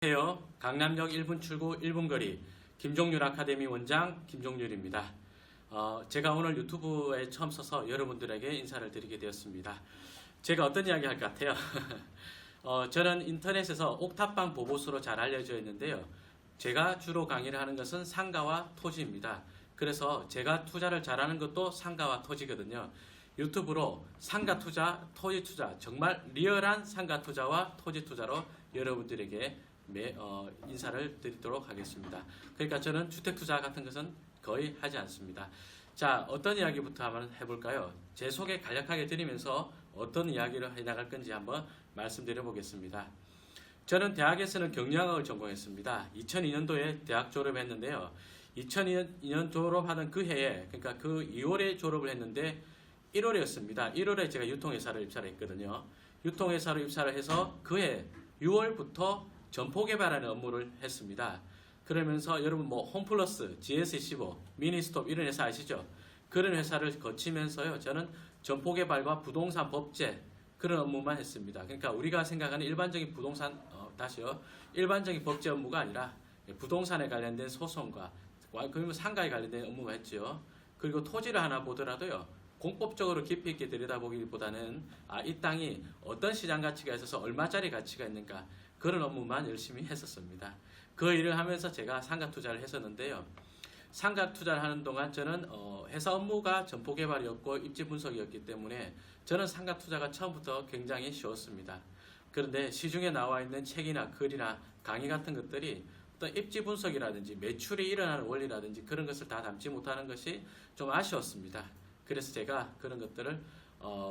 안녕하세요. 강남역 1분 출구 1분 거리 김종률 아카데미 원장 김종률입니다. 제가 오늘 유튜브에 처음 서서 여러분들에게 인사를 드리게 되었습니다. 제가 어떤 이야기 할 것 같아요? 저는 인터넷에서 옥탑방 보보수로 잘 알려져 있는데요. 제가 주로 강의를 하는 것은 상가와 토지입니다. 그래서 제가 투자를 잘하는 것도 상가와 토지거든요. 유튜브로 상가 투자, 토지 투자, 정말 리얼한 상가 투자와 토지 투자로 여러분들에게 인사를 드리도록 하겠습니다. 그러니까 저는 주택 투자 같은 것은 거의 하지 않습니다. 자, 어떤 이야기부터 한번 해볼까요? 제 소개 간략하게 드리면서 어떤 이야기를 해나갈 건지 한번 말씀드려 보겠습니다. 저는 대학에서는 경영학을 전공했습니다. 2002년도에 대학 졸업했는데요. 2002년 졸업하던 그 해에, 그러니까 그 2월에 졸업을 했는데 1월이었습니다. 1월에 제가 유통회사를 입사를 했거든요. 유통회사로 입사를 해서 그해 6월부터 점포 개발하는 업무를 했습니다. 그러면서 여러분 뭐 홈플러스, GS25, 미니스톱 이런 회사 아시죠? 그런 회사를 거치면서요. 저는 점포 개발과 부동산 법제 그런 업무만 했습니다. 그러니까 우리가 생각하는 일반적인 부동산 일반적인 법제 업무가 아니라 부동산에 관련된 소송과 그리고 상가에 관련된 업무가 했죠. 그리고 토지를 하나 보더라도요. 공법적으로 깊이 있게 들여다보기보다는 이 땅이 어떤 시장 가치가 있어서 얼마짜리 가치가 있는가 그런 업무만 열심히 했었습니다. 그 일을 하면서 제가 상가 투자를 했었는데요. 상가 투자를 하는 동안 저는 회사 업무가 점포 개발이었고 입지 분석이었기 때문에 저는 상가 투자가 처음부터 굉장히 쉬웠습니다. 그런데 시중에 나와 있는 책이나 글이나 강의 같은 것들이 어떤 입지 분석이라든지 매출이 일어나는 원리라든지 그런 것을 다 담지 못하는 것이 좀 아쉬웠습니다. 그래서 제가 그런 것들을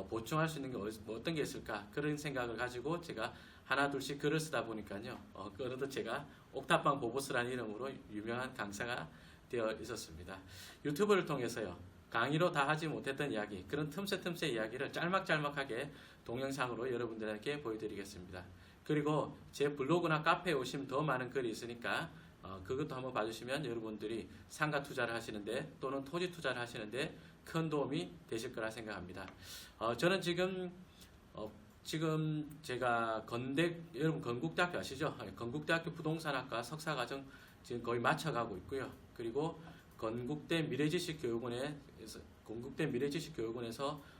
보충할 수 있는 게 어떤 게 있을까 그런 생각을 가지고 제가 하나 둘씩 글을 쓰다 보니까요. 그래도 제가 옥탑방 보보스라는 이름으로 유명한 강사가 되어 있었습니다. 유튜브를 통해서요. 강의로 다 하지 못했던 이야기 그런 틈새 이야기를 짤막짤막하게 동영상으로 여러분들에게 보여드리겠습니다. 그리고 제 블로그나 카페에 오시면 더 많은 글이 있으니까 그것도 한번 봐주시면 여러분들이 상가 투자를 하시는데 또는 토지 투자를 하시는데 큰 도움이 되실 거라 생각합니다. 저는 지금 제가 여러분 건국대학교 아시죠? 건국대학교 부동산학과 석사과정 지금 거의 마쳐가고 있고요. 그리고 건국대 미래지식교육원에서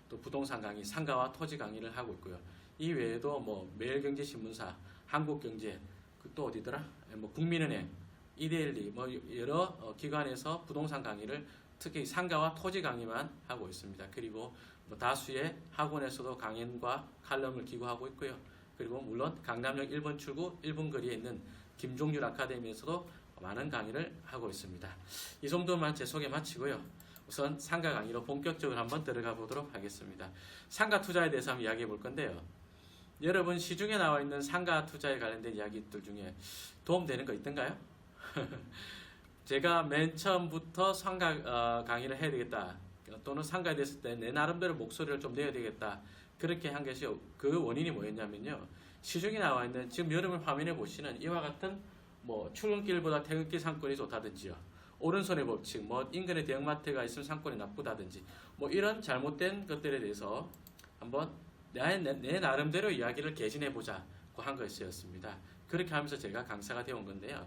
또 부동산 강의, 상가와 토지 강의를 하고 있고요. 이 외에도 뭐 매일경제신문사, 한국경제, 또 어디더라? 뭐 국민은행, 이데일리, 뭐 여러 기관에서 부동산 강의를 특히 상가와 토지 강의만 하고 있습니다. 그리고 뭐 다수의 학원에서도 강연과 칼럼을 기고하고 있고요. 그리고 물론 강남역 1번 출구 1분 거리에 있는 김종률 아카데미에서도 많은 강의를 하고 있습니다. 이 정도만 제 소개 마치고요. 우선 상가 강의로 본격적으로 한번 들어가 보도록 하겠습니다. 상가 투자에 대해서 한번 이야기해 볼 건데요. 여러분 시중에 나와 있는 상가 투자에 관련된 이야기들 중에 도움되는 거 있던가요? 제가 맨 처음부터 상가 강의를 해야 되겠다 또는 상가에 대했을 때 내 나름대로 목소리를 좀 내야 되겠다 그렇게 한 것이 그 원인이 뭐였냐면요. 시중에 나와 있는 지금 여러분 화면에 보시는 이와 같은 뭐 출근길보다 퇴근길 상권이 좋다든지요. 오른손의 법칙, 뭐 인근에 대형마트가 있으면 상권이 나쁘다든지 뭐 이런 잘못된 것들에 대해서 한번 내 나름대로 이야기를 개진해보자고 한 것이었습니다. 그렇게 하면서 제가 강사가 되어온 건데요.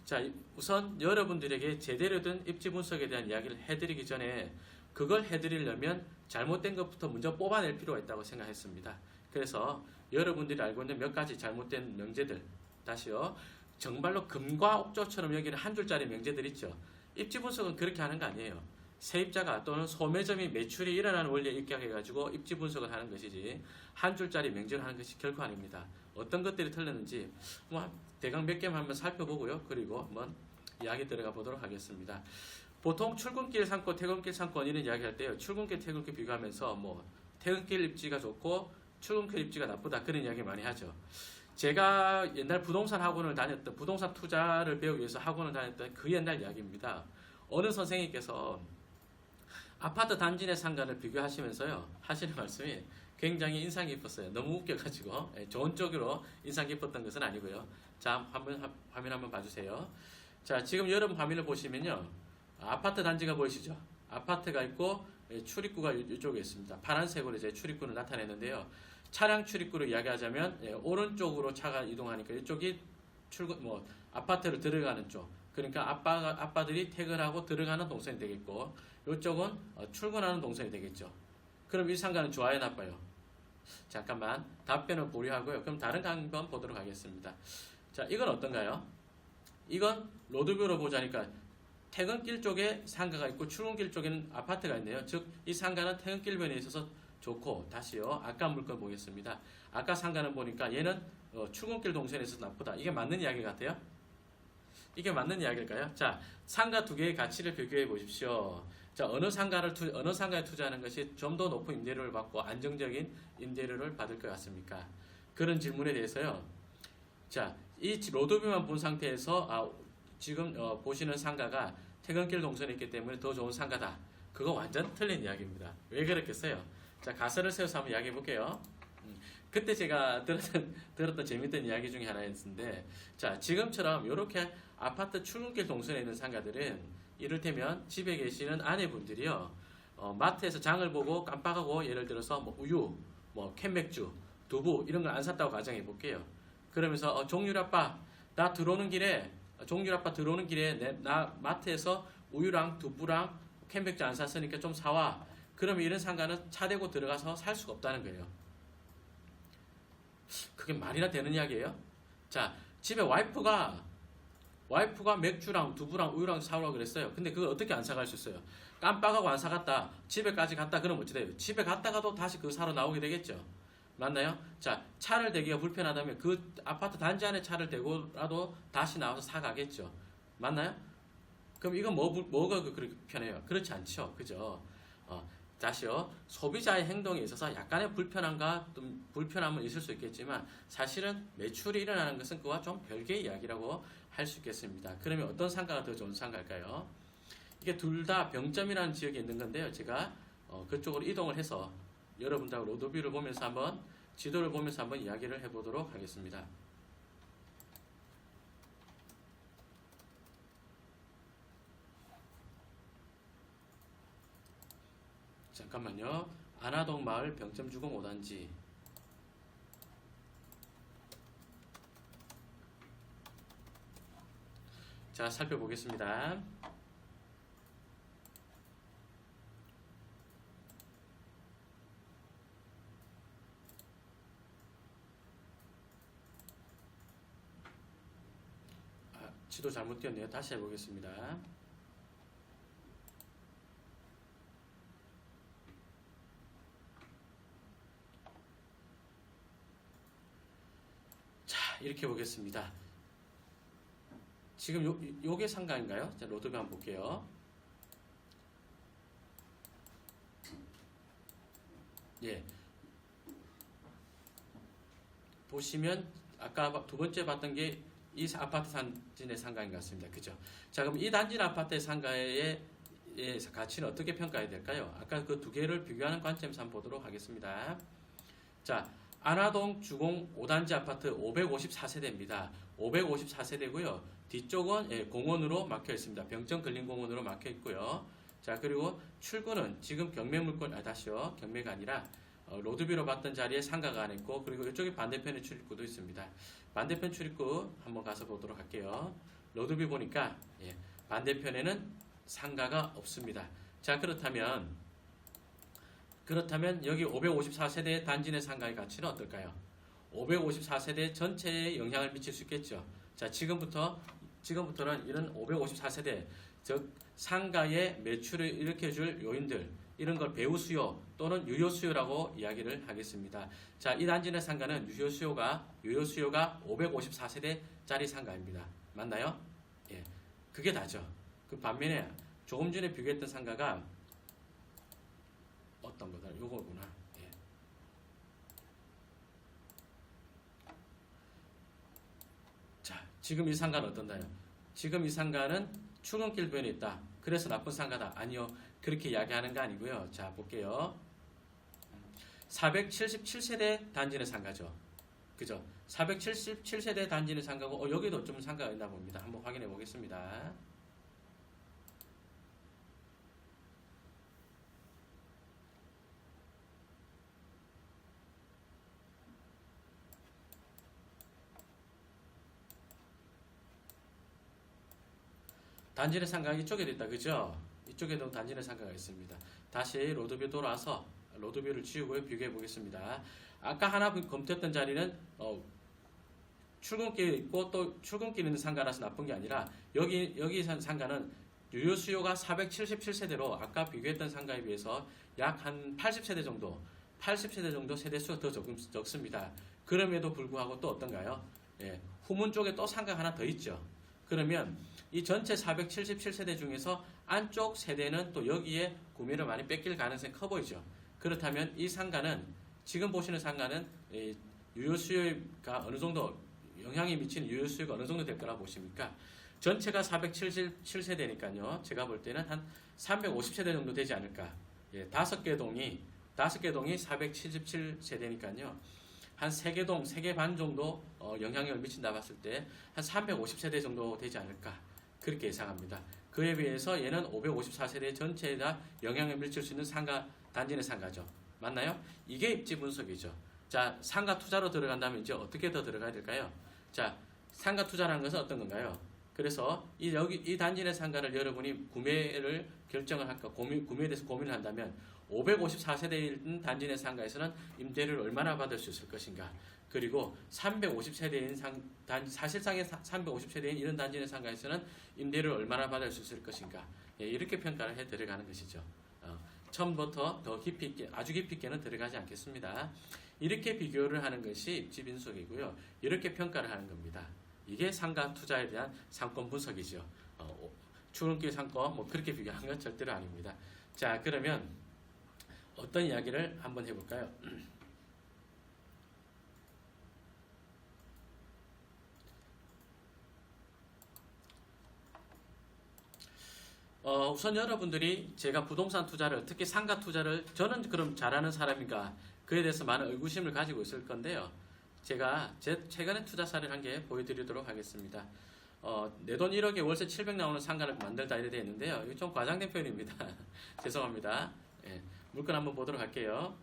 자, 우선 여러분들에게 제대로 된 입지 분석에 대한 이야기를 해드리기 전에 그걸 해드리려면 잘못된 것부터 먼저 뽑아낼 필요가 있다고 생각했습니다. 그래서 여러분들이 알고 있는 몇 가지 잘못된 명제들, 다시요. 정말로 금과 옥조처럼 여기는 한 줄짜리 명제들 있죠. 입지 분석은 그렇게 하는 거 아니에요. 세입자가 또는 소매점이 매출이 일어나는 원리에 입각해가지고 입지 분석을 하는 것이지 한 줄짜리 명제를 하는 것이 결코 아닙니다. 어떤 것들이 틀렸는지 뭐 대강 몇 개만 한번 살펴보고요. 그리고 한번 이야기 들어가 보도록 하겠습니다. 보통 출근길 상권, 퇴근길 상권 이런 이야기 할 때요. 출근길, 퇴근길 비교하면서 뭐 퇴근길 입지가 좋고 출근길 입지가 나쁘다 그런 이야기 많이 하죠. 제가 옛날 부동산 투자를 배우기 위해서 학원을 다녔던 그 옛날 이야기입니다. 어느 선생님께서 아파트 단지 내 상가를 비교하시면서요 하시는 말씀이 굉장히 인상 깊었어요. 너무 웃겨가지고 좋은 쪽으로 인상 깊었던 것은 아니고요. 자, 화면 한번 봐주세요. 자, 지금 여러분 화면을 보시면요 아파트 단지가 보이시죠? 아파트가 있고 출입구가 이쪽에 있습니다. 파란색으로 이제 출입구를 나타내는데요. 차량 출입구로 이야기하자면 오른쪽으로 차가 이동하니까 이쪽이 출근 뭐 아파트를 들어가는 쪽. 그러니까 아빠들이 퇴근하고 들어가는 동선이 되겠고 이쪽은 출근하는 동선이 되겠죠. 그럼 이 상가는 좋아요, 나빠요? 잠깐만 답변을 보류하고요. 그럼 다른 거 한번 보도록 하겠습니다. 자, 이건 어떤가요? 이건 로드뷰로 보자니까 퇴근길 쪽에 상가가 있고 출근길 쪽에는 아파트가 있네요. 즉 이 상가는 퇴근길 면에 있어서 좋고, 다시요. 아까 물건 보겠습니다. 아까 상가는 보니까 얘는 출근길 동선에서 나쁘다. 이게 맞는 이야기 같아요? 이게 맞는 이야기일까요? 자, 상가 두 개의 가치를 비교해 보십시오. 자, 어느 상가에 투자하는 것이 좀 더 높은 임대료를 받고 안정적인 임대료를 받을 것 같습니까? 그런 질문에 대해서요. 자, 이 로드뷰만 본 상태에서 지금 보시는 상가가 퇴근길 동선에 있기 때문에 더 좋은 상가다. 그거 완전 틀린 이야기입니다. 왜 그렇겠어요? 자, 가설을 세워서 한번 이야기해 볼게요. 그때 제가 들었던 재밌던 이야기 중에 하나였는데, 자, 지금처럼 이렇게 아파트 출근길 동선에 있는 상가들은 이를테면 집에 계시는 아내분들이요, 마트에서 장을 보고 깜빡하고 예를 들어서 뭐 우유, 뭐 캔맥주, 두부 이런 걸 안 샀다고 가정해 볼게요. 그러면서 종률 아빠 들어오는 길에 나 마트에서 우유랑 두부랑 캔맥주 안 샀으니까 좀 사와. 그러면 이런 상가는 차 대고 들어가서 살 수가 없다는 거예요. 그게 말이나 되는 이야기예요? 자, 집에 와이프가 맥주랑 두부랑 우유랑 사오라고 그랬어요. 근데 그걸 어떻게 안 사갈 수 있어요? 깜빡하고 안 사갔다. 집에까지 갔다. 그러면 어찌 돼요? 집에 갔다가도 다시 그거 사러 나오게 되겠죠. 맞나요? 자, 차를 대기가 불편하다면 그 아파트 단지 안에 차를 대고라도 다시 나와서 사가겠죠. 맞나요? 그럼 이건 뭐가 그렇게 편해요? 그렇지 않죠. 그죠? 다시요. 소비자의 행동에 있어서 약간의 불편함은 있을 수 있겠지만 사실은 매출이 일어나는 것은 그와 좀 별개의 이야기라고 할 수 있겠습니다. 그러면 어떤 상가가 더 좋은 상가일까요? 이게 둘 다 병점이라는 지역에 있는 건데요. 제가 그쪽으로 이동을 해서 여러분들하고 로드뷰를 보면서 한번 지도를 보면서 한번 이야기를 해보도록 하겠습니다. 잠깐만요. 안화동 마을 병점주공 5단지. 자, 살펴보겠습니다. 지도 잘못 띄었네요. 다시 해보겠습니다. 자, 이렇게 보겠습니다. 지금 요게 상가인가요? 자, 로드뷰 한번 볼게요. 예. 보시면 아까 두 번째 봤던 게 이 아파트 단지 내 상가인 것 같습니다. 그죠? 자, 그럼 이 단지 아파트의 상가의 가치는 어떻게 평가해야 될까요? 아까 그 두 개를 비교하는 관점에서 한번 보도록 하겠습니다. 자, 안화동 주공 5단지 아파트 554세대입니다. 554세대고요. 뒤쪽은 공원으로 막혀 있습니다. 병정 근린공원으로 막혀 있고요. 자, 그리고 출구는 지금 다시요. 경매가 아니라 로드뷰로 봤던 자리에 상가가 안 있고, 그리고 이쪽에 반대편에 출입구도 있습니다. 반대편 출입구 한번 가서 보도록 할게요. 로드뷰 보니까 반대편에는 상가가 없습니다. 자, 그렇다면 여기 554세대 단지 내 상가의 가치는 어떨까요? 554세대 전체에 영향을 미칠 수 있겠죠. 자, 지금부터는 이런 554세대, 즉 상가의 매출을 일으켜줄 요인들, 이런 걸 배후 수요 또는 유효 수요라고 이야기를 하겠습니다. 자, 이 단지 내 상가는 유효 수요가 554세대짜리 상가입니다. 맞나요? 예, 그게 다죠. 그 반면에 조금 전에 비교했던 상가가 어떤 거다? 요거구나. 예. 자, 지금 이 상가는 어떤가요? 지금 이 상가는 출근길 변에 있다. 그래서 나쁜 상가다. 아니요. 그렇게 이야기하는 거 아니고요. 자, 볼게요. 477세대 단지 내 상가죠. 그죠? 477세대 단지 내 상가고, 여기도 좀 상가가 있나 봅니다. 한번 확인해 보겠습니다. 단지 내 상가가 이쪽에도 있다. 그죠? 이쪽에도 단지 내 상가가 있습니다. 다시 로드뷰 돌아와서 로드뷰를 지우고 비교해 보겠습니다. 아까 하나 검토했던 자리는 출근길 있고 또 출근길 있는 상가라서 나쁜 게 아니라 여기 상가는 유효 수요가 477세대로 아까 비교했던 상가에 비해서 약 한 80세대 정도 세대 수가 더 적습니다. 그럼에도 불구하고 또 어떤가요? 예, 후문 쪽에 또 상가가 하나 더 있죠. 그러면 이 전체 477세대 중에서 안쪽 세대는 또 여기에 구매를 많이 뺏길 가능성이 커 보이죠. 그렇다면 이 상가는 지금 보시는 상가는 유효 수요가 어느 정도 영향이 미치는 유효 수요가 어느 정도 될 거라 보십니까? 전체가 477세대니까요. 제가 볼 때는 한 350세대 정도 되지 않을까. 예, 5개 동이 477세대니까요. 한 3개 동, 3개 반 정도 영향력을 미친다 봤을 때 한 350세대 정도 되지 않을까. 그렇게 예상합니다. 그에 비해서 얘는 554세대 전체에 다 영향을 미칠 수 있는 상가, 단지 내 상가죠. 맞나요? 이게 입지 분석이죠. 자, 상가 투자로 들어간다면 이제 어떻게 더 들어가야 될까요? 자, 상가 투자라는 것은 어떤 건가요? 그래서 이 단지 내 상가를 여러분이 구매를 결정을 할까, 구매에 대해서 고민을 한다면 554세대인 단지 내 상가에서는 임대료를 얼마나 받을 수 있을 것인가. 그리고 350세대인 사실상의 350세대인 이런 단지 내 상가에서는 임대료를 얼마나 받을 수 있을 것인가. 예, 이렇게 평가를 해 들어가는 것이죠. 처음부터 더 깊이 있게, 아주 깊이 있게는 들어가지 않겠습니다. 이렇게 비교를 하는 것이 입지 분석이고요. 이렇게 평가를 하는 겁니다. 이게 상가 투자에 대한 상권 분석이죠. 출근길 상권 뭐 그렇게 비교하는 건 절대로 아닙니다. 자, 그러면 어떤 이야기를 한번 해볼까요? 우선 여러분들이 제가 부동산 투자를, 특히 상가 투자를 저는 그럼 잘하는 사람인가, 그에 대해서 많은 의구심을 가지고 있을 건데요. 제가 제 최근에 투자 사례를 한 개 보여드리도록 하겠습니다. 내 돈 1억에 월세 700 나오는 상가를 만들다 이래 되어 있는데요. 이거 좀 과장된 표현입니다. 죄송합니다. 예, 물건 한번 보도록 할게요.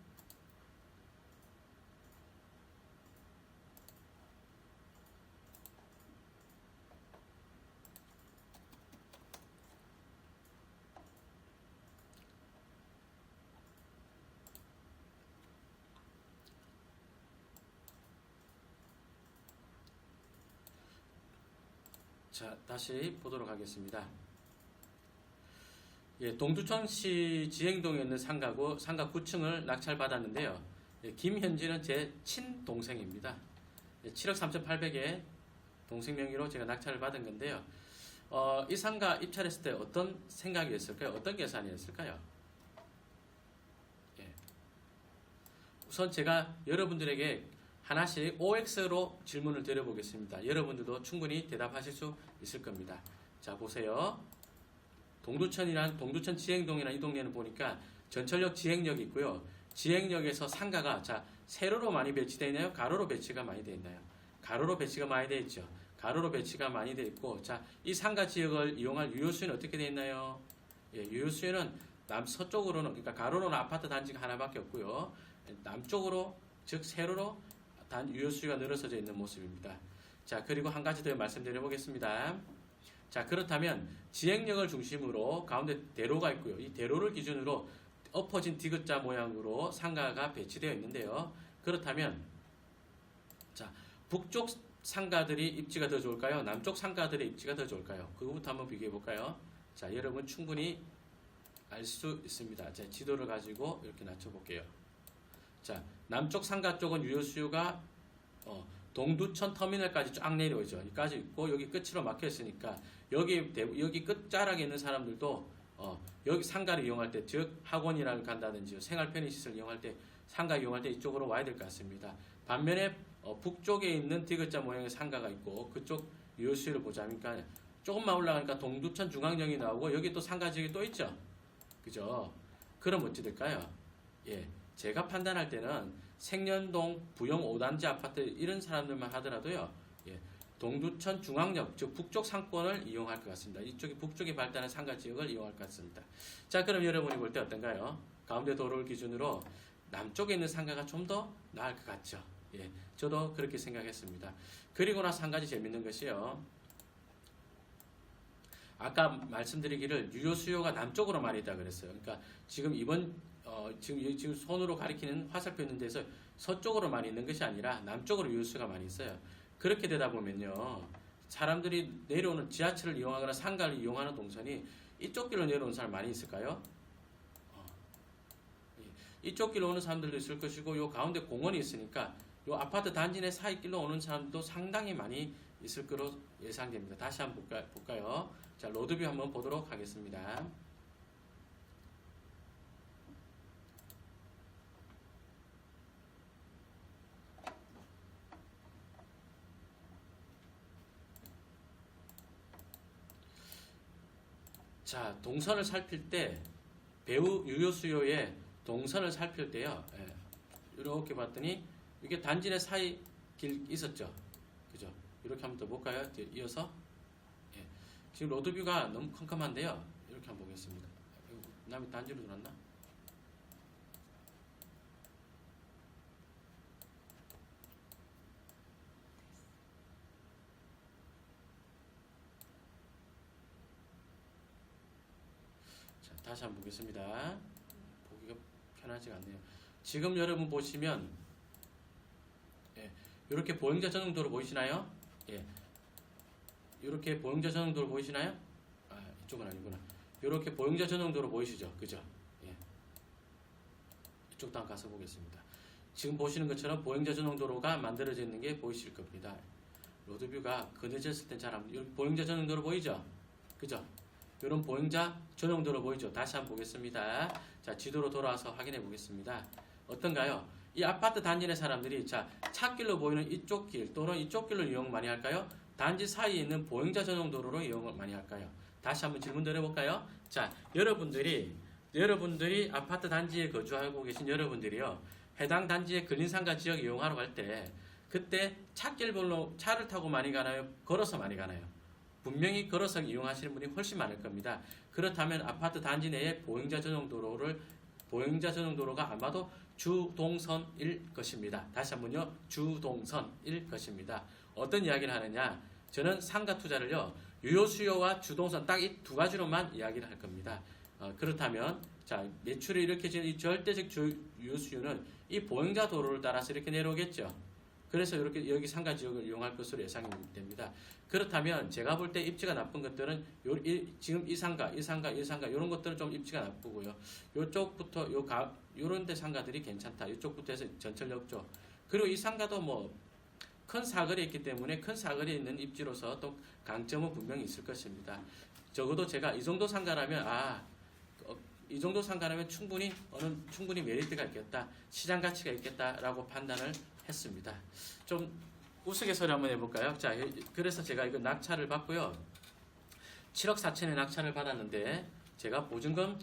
자, 다시 보도록 하겠습니다. 예, 동두천시 지행동에 있는 상가고 상가 9층을 낙찰받았는데요. 예, 김현진은 제 친동생입니다. 예, 7억 3,800에 동생 명의로 제가 낙찰을 받은 건데요. 이 상가 입찰했을 때 어떤 생각이었을까요? 어떤 계산이었을까요? 예. 우선 제가 여러분들에게 하나씩 OX로 질문을 드려보겠습니다. 여러분들도 충분히 대답하실 수 있을 겁니다. 자, 보세요. 동두천 지행동이라는 이 동네는 보니까 전철역 지행역이 있고요. 지행역에서 상가가, 자, 세로로 많이 배치되어 있나요? 가로로 배치가 많이 되어 있나요? 가로로 배치가 많이 되어 있죠. 가로로 배치가 많이 되어 있고, 자, 이 상가 지역을 이용할 유효수요는 어떻게 되어 있나요? 예, 유효수요는 남서쪽으로는, 그러니까 가로로는 아파트 단지가 하나밖에 없고요. 남쪽으로, 즉 세로로 유효수요가 늘어서져 있는 모습입니다. 자, 그리고 한 가지 더 말씀드려 보겠습니다. 자, 그렇다면 지행역을 중심으로 가운데 대로가 있고요. 이 대로를 기준으로 엎어진 디귿자 모양으로 상가가 배치되어 있는데요. 그렇다면 자, 북쪽 상가들이 입지가 더 좋을까요? 남쪽 상가들의 입지가 더 좋을까요? 그거부터 한번 비교해 볼까요? 자, 여러분 충분히 알 수 있습니다. 자, 지도를 가지고 이렇게 낮춰 볼게요. 자, 남쪽 상가 쪽은 유효 수요가 동두천 터미널까지 쫙 내려오죠. 여기까지 있고 여기 끝으로 막혀 있으니까 여기 끝자락에 있는 사람들도 여기 상가를 이용할 때, 즉 학원이라를 간다든지 생활 편의시설 이용할 때, 상가 이용할 때 이쪽으로 와야 될 것 같습니다. 반면에 북쪽에 있는 디귿자 모양의 상가가 있고 그쪽 유효 수요를 보자면 조금만 올라가니까 동두천 중앙역이 나오고 여기 또 상가 지역이 또 있죠. 그죠? 그럼 어찌 될까요? 예. 제가 판단할 때는 생년동, 부영 5단지 아파트 이런 사람들만 하더라도요. 예, 동두천 중앙역, 즉 북쪽 상권을 이용할 것 같습니다. 이쪽이 북쪽에 발달한 상가 지역을 이용할 것 같습니다. 자, 그럼 여러분이 볼 때 어떤가요? 가운데 도로를 기준으로 남쪽에 있는 상가가 좀 더 나을 것 같죠. 예, 저도 그렇게 생각했습니다. 그리고 나서 한 가지 재밌는 것이요. 아까 말씀드리기를 유효 수요가 남쪽으로 많이 있다 그랬어요. 그러니까 지금 지금 손으로 가리키는 화살표 있는 데서 서쪽으로 많이 있는 것이 아니라 남쪽으로 유효 수요가 많이 있어요. 그렇게 되다 보면요, 사람들이 내려오는 지하철을 이용하거나 상가를 이용하는 동선이 이쪽 길로 내려오는 사람 많이 있을까요? 이쪽 길로 오는 사람들도 있을 것이고, 요 가운데 공원이 있으니까 요 아파트 단지 내 사이 길로 오는 사람도 상당히 많이 있을 거로 예상됩니다. 다시 한번 볼까요? 자, 로드뷰 한번 보도록 하겠습니다. 자, 동선을 살필 때 배우 유효 수요의 동선을 살필 때요. 이렇게 봤더니 이게 단지 내 사이 길 있었죠. 그죠? 이렇게 한번 더 볼까요? 이어서. 지금 로드뷰가 너무 컴컴한데요. 이렇게 한번 보겠습니다. 남이 단지로 들어왔나? 자, 다시 한번 보겠습니다. 보기가 편하지가 않네요. 지금 여러분 보시면 이렇게 보행자 전용도로 보이시나요? 이렇게 보행자 전용도로 보이시나요? 이쪽은 아니구나. 이렇게 보행자 전용도로 보이시죠? 그죠? 이쪽도 한번 가서 보겠습니다. 지금 보시는 것처럼 보행자 전용도로가 만들어져 있는 게 보이실 겁니다. 로드뷰가 그늘졌을 땐 잘 안 보여요. 보행자 전용도로 보이죠? 그죠? 이런 보행자 전용도로 보이죠? 다시 한번 보겠습니다. 자, 지도로 돌아와서 확인해 보겠습니다. 어떤가요? 이 아파트 단지 내 사람들이 자, 찻길로 보이는 이쪽 길 또는 이쪽 길로 이용 많이 할까요? 단지 사이에 있는 보행자 전용 도로로 이용을 많이 할까요? 다시 한번 질문 드려볼까요? 자, 여러분들이 아파트 단지에 거주하고 계신 여러분들이요, 해당 단지의 근린상가 지역 이용하러 갈 때 그때 찻길로 차를 타고 많이 가나요? 걸어서 많이 가나요? 분명히 걸어서 이용하시는 분이 훨씬 많을 겁니다. 그렇다면 아파트 단지 내에 보행자 전용 도로가 아마도 주동선일 것입니다. 다시 한번요, 주동선일 것입니다. 어떤 이야기를 하느냐? 저는 상가 투자를요, 유효 수요와 주동선 딱 이 두 가지로만 이야기를 할 겁니다. 그렇다면 자, 매출이 이렇게 지는 이 절대적 유효 수요는 이 보행자 도로를 따라서 이렇게 내려오겠죠. 그래서 이렇게 여기 상가 지역을 이용할 것으로 예상이 됩니다. 그렇다면 제가 볼 때 입지가 나쁜 것들은 지금 이 상가 이런 것들은 좀 입지가 나쁘고요. 요쪽부터 요런 데 상가들이 괜찮다. 이쪽부터 해서 전철역 쪽. 그리고 이 상가도 뭐 큰 사거리에 있기 때문에 큰 사거리에 있는 입지로서 또 강점은 분명히 있을 것입니다. 적어도 제가 이 정도 상가라면 이 정도 상가라면 충분히 메리트가 있겠다, 시장 가치가 있겠다라고 판단을 했습니다. 좀 우스갯소리 한번 해볼까요? 자, 그래서 제가 이거 낙찰을 받고요, 7억 4천에 낙찰을 받았는데 제가 보증금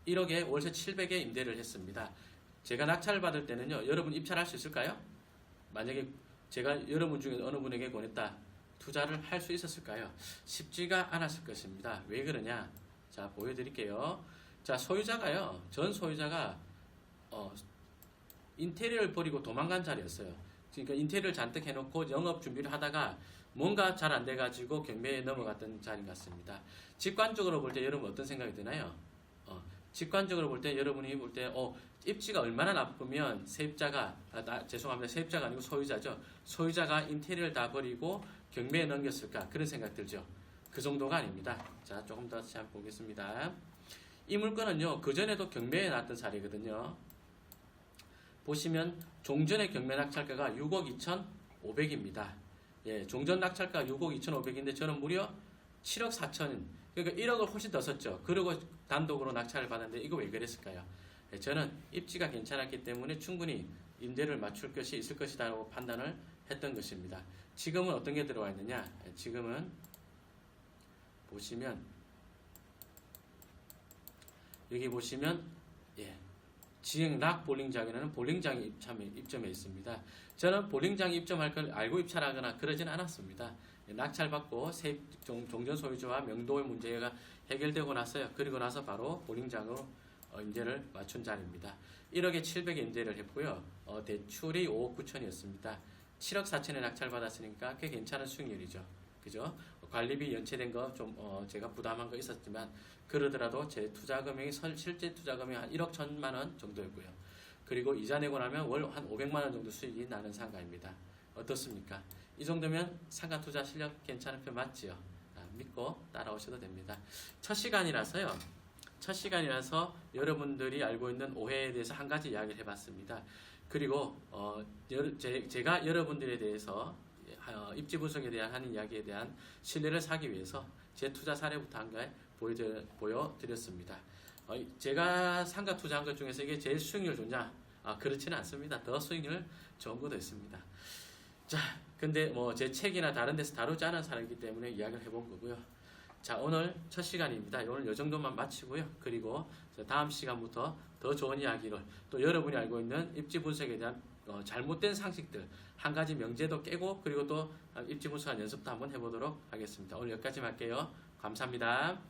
1억에 월세 700에 임대를 했습니다. 제가 낙찰을 받을 때는요, 여러분 입찰할 수 있을까요? 만약에 제가 여러분 중에 어느 분에게 권했다, 투자를 할 수 있었을까요? 쉽지가 않았을 것입니다. 왜 그러냐? 자, 보여드릴게요. 자, 전 소유자가 인테리어를 버리고 도망간 자리였어요. 그러니까 인테리어를 잔뜩 해놓고 영업 준비를 하다가 뭔가 잘 안 돼가지고 경매에 넘어갔던 자리 같습니다. 직관적으로 볼 때 여러분 어떤 생각이 드나요? 직관적으로 볼 때 여러분이 볼 때 입지가 얼마나 나쁘면 세입자가 세입자가 아니고 소유자죠. 소유자가 인테리어를 다 버리고 경매에 넘겼을까, 그런 생각 들죠. 그 정도가 아닙니다. 자, 조금 더 잘 보겠습니다. 이 물건은요, 그전에도 경매에 났던 사례거든요. 보시면 종전의 경매 낙찰가가 6억 2,500입니다. 종전 낙찰가 6억 2,500인데 저는 무려 7억 4천, 그러니까 1억을 훨씬 더 썼죠. 그리고 단독으로 낙찰을 받았는데 이거 왜 그랬을까요? 저는 입지가 괜찮았기 때문에 충분히 임대를 맞출 것이 있을 것이라고 판단을 했던 것입니다. 지금은 어떤 게 들어와 있느냐? 지금은 보시면 여기 보시면 지역 락 볼링장에는 볼링장이 입점해 있습니다. 저는 볼링장에 입점할 걸 알고 입찰하거나 그러진 않았습니다. 낙찰받고 종전 소유주와 명도의 문제가 해결되고 났어요. 그리고 나서 바로 볼링장으로 임대를 맞춘 자리입니다. 1억에 700에 임대를 했고요. 대출이 5억 9천이었습니다. 7억 4천에 낙찰받았으니까 꽤 괜찮은 수익률이죠. 그죠? 관리비 연체된 거 좀 제가 부담한 거 있었지만 그러더라도 제 투자 금액이 실제 투자 금액이 한 1억 1천만 원 정도였고요. 그리고 이자 내고 나면 월 한 500만 원 정도 수익이 나는 상가입니다. 어떻습니까? 이 정도면 상가 투자 실력 괜찮은 편 맞지요? 믿고 따라오셔도 됩니다. 첫 시간이라서 여러분들이 알고 있는 오해에 대해서 한 가지 이야기를 해봤습니다. 그리고 제가 여러분들에 대해서 입지 분석에 대한 하는 이야기에 대한 신뢰를 사기 위해서 제 투자 사례부터 한 가지 보여드렸습니다. 제가 상가 투자한 것 중에서 이게 제일 수익률 좋냐? 그렇지는 않습니다. 더 수익률 좋은 것도 있습니다. 자, 근데 뭐 제 책이나 다른 데서 다루지 않은 사람이기 때문에 이야기를 해본 거고요. 자, 오늘 첫 시간입니다. 오늘 이 정도만 마치고요. 그리고 다음 시간부터 더 좋은 이야기를 또 여러분이 알고 있는 입지 분석에 대한 잘못된 상식들 한 가지 명제도 깨고 그리고 또 입지 분석한 연습도 한번 해보도록 하겠습니다. 오늘 여기까지 할게요. 감사합니다.